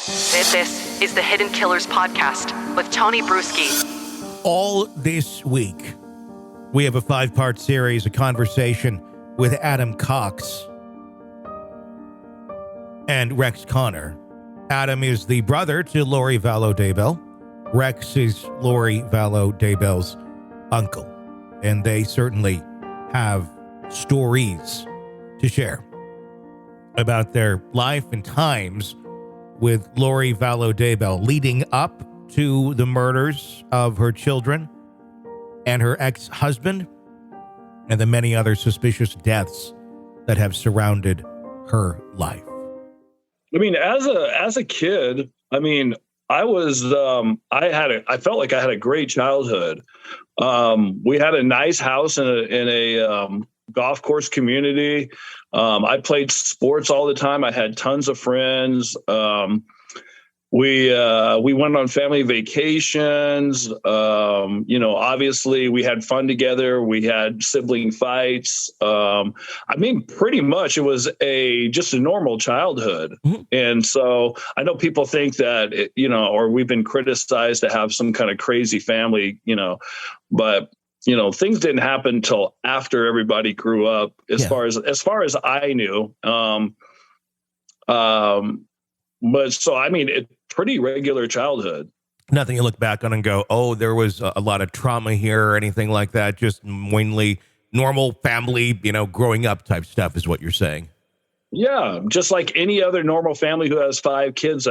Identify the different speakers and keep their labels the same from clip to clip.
Speaker 1: This is the Hidden Killers podcast with Tony Brueski.
Speaker 2: All this week, we have a 5-part series, a conversation with Adam Cox and Rex Connor. Adam is the brother to Lori Vallow Daybell. Rex is Lori Vallow Daybell's uncle. And they certainly have stories to share about their life and times with Lori Vallow Daybell leading up to the murders of her children and her ex-husband and the many other suspicious deaths that have surrounded her life.
Speaker 3: I mean, as a kid, I mean, I felt like I had a great childhood. We had a nice house in a golf course community. I played sports all the time. I had tons of friends. We went on family vacations. Obviously we had fun together. We had sibling fights. I mean, pretty much it was just a normal childhood. Mm-hmm. And so I know people think that, or we've been criticized to have some kind of crazy family, but things didn't happen until after everybody grew up, as far as I knew. But so, I mean, pretty regular childhood.
Speaker 2: Nothing you look back on and go, oh, there was a lot of trauma here or anything like that. Just mainly normal family, growing up type stuff is what you're saying.
Speaker 3: Yeah. Just like any other normal family who has 5 kids,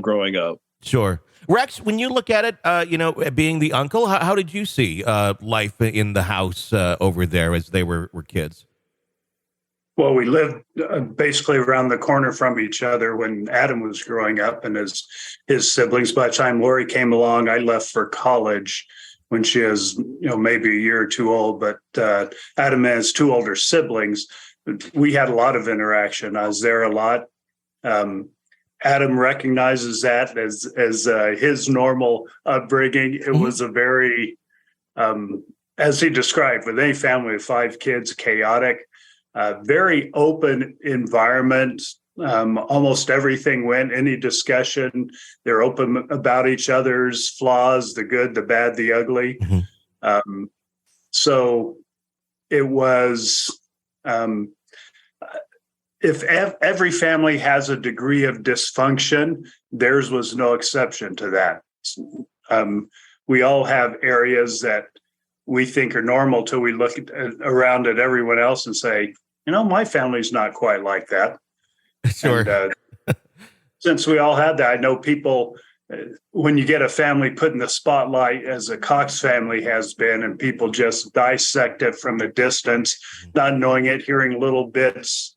Speaker 3: growing up.
Speaker 2: Sure. Rex, when you look at it, being the uncle, how did you see life in the house over there as they were kids?
Speaker 4: Well, we lived basically around the corner from each other when Adam was growing up and his siblings. By the time Lori came along, I left for college when she was, maybe a year or two old. But Adam has 2 older siblings. We had a lot of interaction. I was there a lot. Adam recognizes that as his normal upbringing. It was a very, as he described, with any family of 5 kids, chaotic. Very open environment. Almost everything went. Any discussion, they're open about each other's flaws, the good, the bad, the ugly. Mm-hmm. So it was, if every family has a degree of dysfunction, theirs was no exception to that. We all have areas that we think are normal till we look around at everyone else and say, my family's not quite like that.
Speaker 2: Sure.
Speaker 4: And, since we all had that, I know people, when you get a family put in the spotlight as a Cox family has been, and people just dissect it from a distance, not knowing it, hearing little bits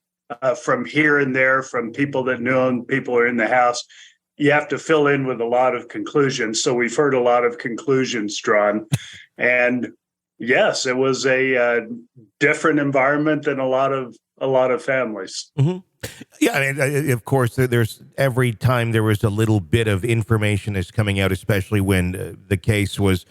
Speaker 4: from here and there from people that knew them, people who are in the house, you have to fill in with a lot of conclusions. So we've heard a lot of conclusions drawn. And yes, it was a different environment than a lot of families.
Speaker 2: Mm-hmm. Yeah, I mean, of course, there's every time there was a little bit of information that's coming out, especially when the case was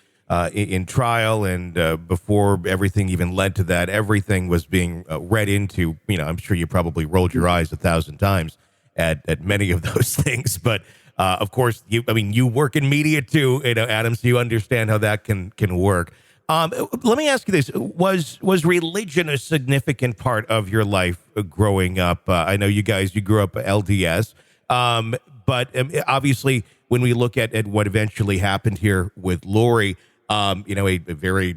Speaker 2: in trial and before everything even led to that, everything was being read into. I'm sure you probably rolled your eyes 1,000 times at many of those things, but of course, you work in media too, Adam, so you understand how that can work. Let me ask you this: was religion a significant part of your life growing up? I know you grew up LDS, but obviously, when we look at what eventually happened here with Lori, a very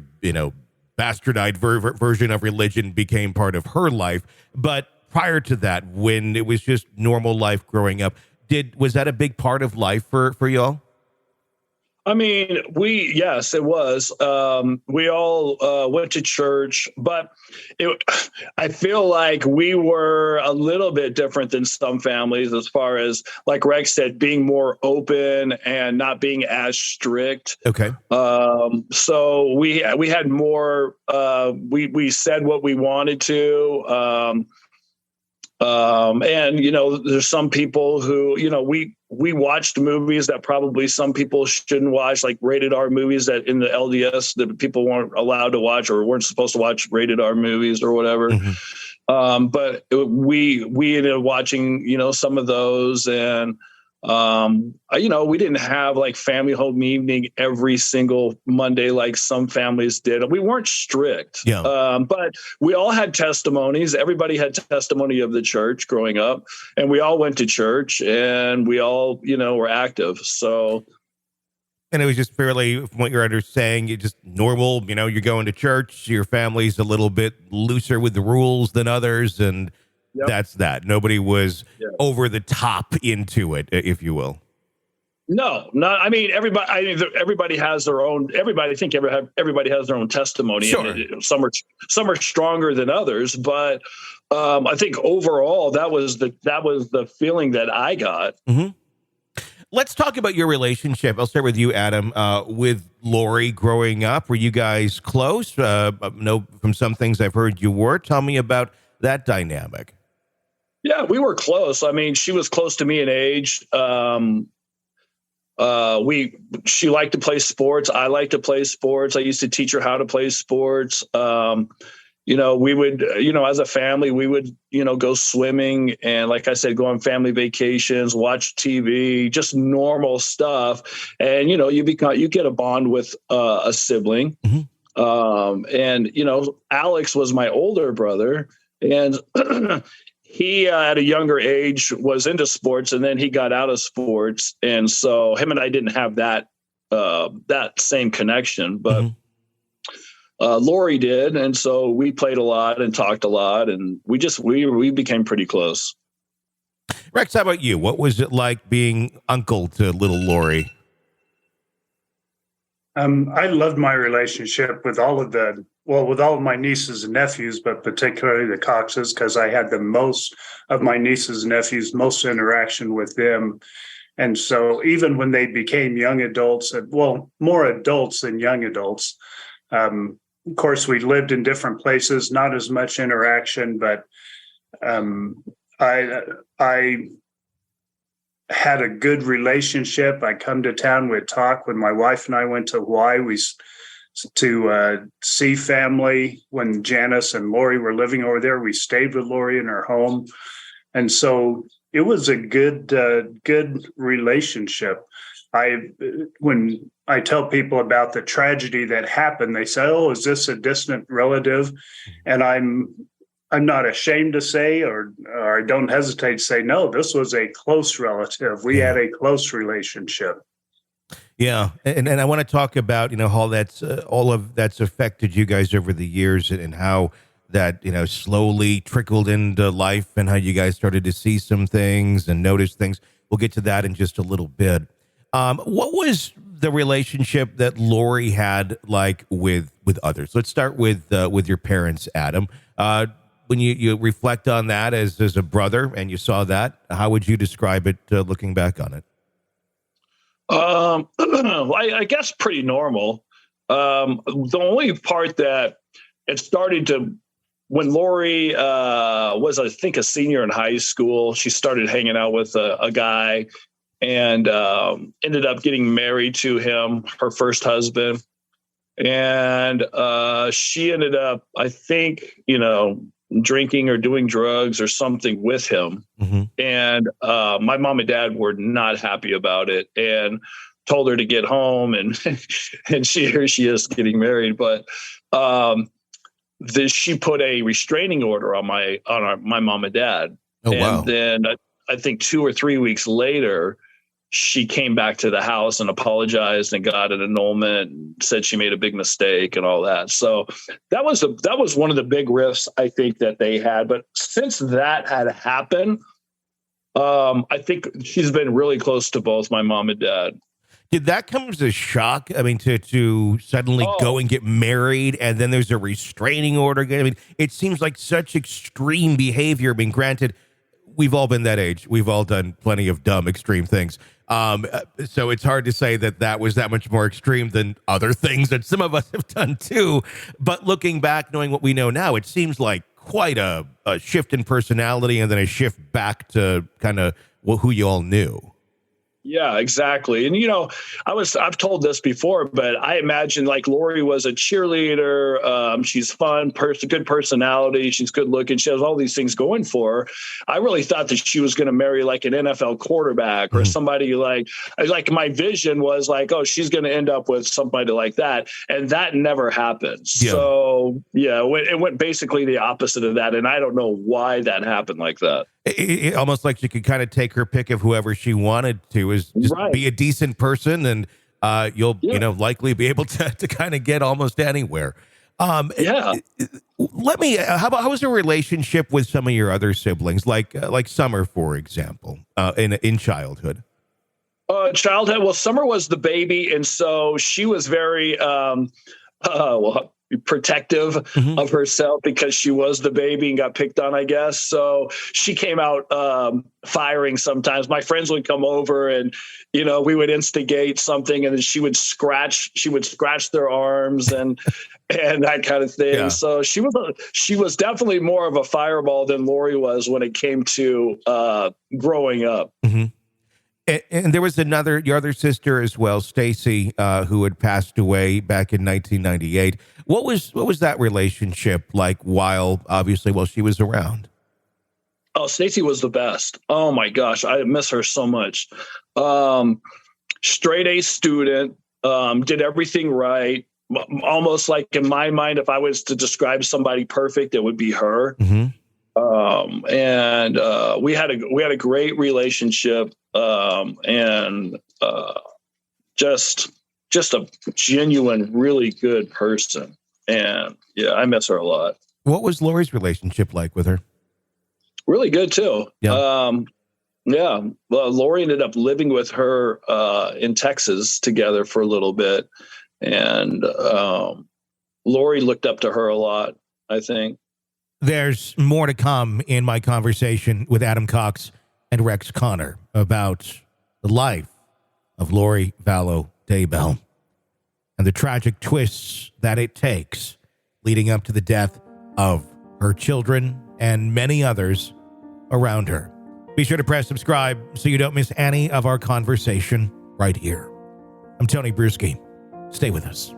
Speaker 2: bastardized version of religion became part of her life. But prior to that, when it was just normal life growing up, was that a big part of life for y'all?
Speaker 3: I mean, yes, it was. We all went to church, but I feel like we were a little bit different than some families as far as, like Rex said, being more open and not being as strict.
Speaker 2: Okay.
Speaker 3: So we had more, we said what we wanted to. And, there's some people who, we watched movies that probably some people shouldn't watch, like rated R movies that in the LDS that people weren't allowed to watch or weren't supposed to watch rated R movies or whatever. Mm-hmm. But we ended up watching, some of those. And We didn't have like family home evening every single Monday like some families did. We weren't strict,
Speaker 2: Yeah.
Speaker 3: but we all had testimonies. Everybody had testimony of the church growing up, and we all went to church, and we all, were active. So.
Speaker 2: And it was just fairly, from what you're saying, you just normal, you're going to church, your family's a little bit looser with the rules than others, and
Speaker 3: Yep.
Speaker 2: that's that. Nobody was over the top into it, if you will.
Speaker 3: No, not. I mean, everybody has their own. Everybody has their own testimony.
Speaker 2: Sure.
Speaker 3: And some are stronger than others, but I think overall that was the feeling that I got.
Speaker 2: Mm-hmm. Let's talk about your relationship. I'll start with you, Adam. With Lori growing up, were you guys close? No, from some things I've heard you were. Tell me about that dynamic.
Speaker 3: Yeah, we were close. I mean, she was close to me in age. She liked to play sports. I liked to play sports. I used to teach her how to play sports. We would, as a family, we would, go swimming and, like I said, go on family vacations, watch TV, just normal stuff. And, you get a bond with a sibling.
Speaker 2: Mm-hmm.
Speaker 3: And Alex was my older brother, and he, at a younger age, was into sports, and then he got out of sports. And so him and I didn't have that same connection, but
Speaker 2: mm-hmm.
Speaker 3: Lori did. And so we played a lot and talked a lot, and we became pretty close.
Speaker 2: Rex, how about you? What was it like being uncle to little Lori?
Speaker 4: I loved my relationship with all of my nieces and nephews, but particularly the Coxes, because I had the most of my nieces and nephews, most interaction with them. And so even when they became young adults, more adults than young adults, of course, we lived in different places, not as much interaction, but I had a good relationship. I come to town, we'd talk. When my wife and I went to Hawaii, to see family. When Janice and Lori were living over there, we stayed with Lori in her home. And so it was a good relationship. When I tell people about the tragedy that happened, they say, "Oh, is this a distant relative?" And I'm not ashamed to say, or I don't hesitate to say, no, this was a close relative. We had a close relationship.
Speaker 2: Yeah. And I want to talk about, how all of that's affected you guys over the years, and how that, slowly trickled into life, and how you guys started to see some things and notice things. We'll get to that in just a little bit. What was the relationship that Lori had like with others? Let's start with your parents, Adam. When you reflect on that as a brother and you saw that, how would you describe it looking back on it?
Speaker 3: I guess pretty normal. The only part that it started to, when Lori was, I think, a senior in high school, she started hanging out with a guy and ended up getting married to him, her first husband. And she ended up, I think, drinking or doing drugs or something with him.
Speaker 2: Mm-hmm.
Speaker 3: And my mom and dad were not happy about it and told her to get home. And here she is getting married. But she put a restraining order on my mom and dad.
Speaker 2: Oh, wow.
Speaker 3: And then I think 2 or 3 weeks later, she came back to the house and apologized and got an annulment and said she made a big mistake and all that. So that was one of the big rifts I think that they had. But since that had happened, I think she's been really close to both my mom and dad.
Speaker 2: Did that come as a shock? I mean, to suddenly go and get married, and then there's a restraining order. I mean, it seems like such extreme behavior. I mean, granted, we've all been that age. We've all done plenty of dumb, extreme things. So it's hard to say that was that much more extreme than other things that some of us have done too. But looking back, knowing what we know now, it seems like quite a shift in personality, and then a shift back to kind of who you all knew.
Speaker 3: Yeah, exactly. And, I've told this before, but I imagine like Lori was a cheerleader. She's fun, good personality. She's good looking. She has all these things going for her. I really thought that she was going to marry like an NFL quarterback or somebody like my vision was like, oh, she's going to end up with somebody like that. And that never happened. Yeah. So yeah, it went basically the opposite of that. And I don't know why that happened like that.
Speaker 2: It almost like she could kind of take her pick of whoever she wanted to, is just be a decent person, and you'll likely be able to kind of get almost anywhere. Let me. How was your relationship with some of your other siblings, like Summer, for example, in childhood?
Speaker 3: Childhood. Well, Summer was the baby, and so she was very protective of herself because she was the baby and got picked on, I guess. So she came out firing sometimes. My friends would come over and, we would instigate something, and then she would scratch their arms and that kind of thing. Yeah. So she was definitely more of a fireball than Lori was when it came to growing up. Mm-hmm.
Speaker 2: And there was your other sister as well, Stacy, who had passed away back in 1998. What was that relationship like while she was around?
Speaker 3: Oh, Stacy was the best. Oh my gosh, I miss her so much. Straight A student, did everything right. Almost like in my mind, if I was to describe somebody perfect, it would be her. Mm-hmm. We had a great relationship, and just a genuine, really good person. And yeah, I miss her a lot.
Speaker 2: What was Lori's relationship like with her?
Speaker 3: Really good too. Yeah. Well, Lori ended up living with her in Texas together for a little bit, and Lori looked up to her a lot, I think.
Speaker 2: There's more to come in my conversation with Adam Cox and Rex Connor about the life of Lori Vallow Daybell and the tragic twists that it takes leading up to the death of her children and many others around her. Be sure to press subscribe so you don't miss any of our conversation right here. I'm Tony Brueski. Stay with us.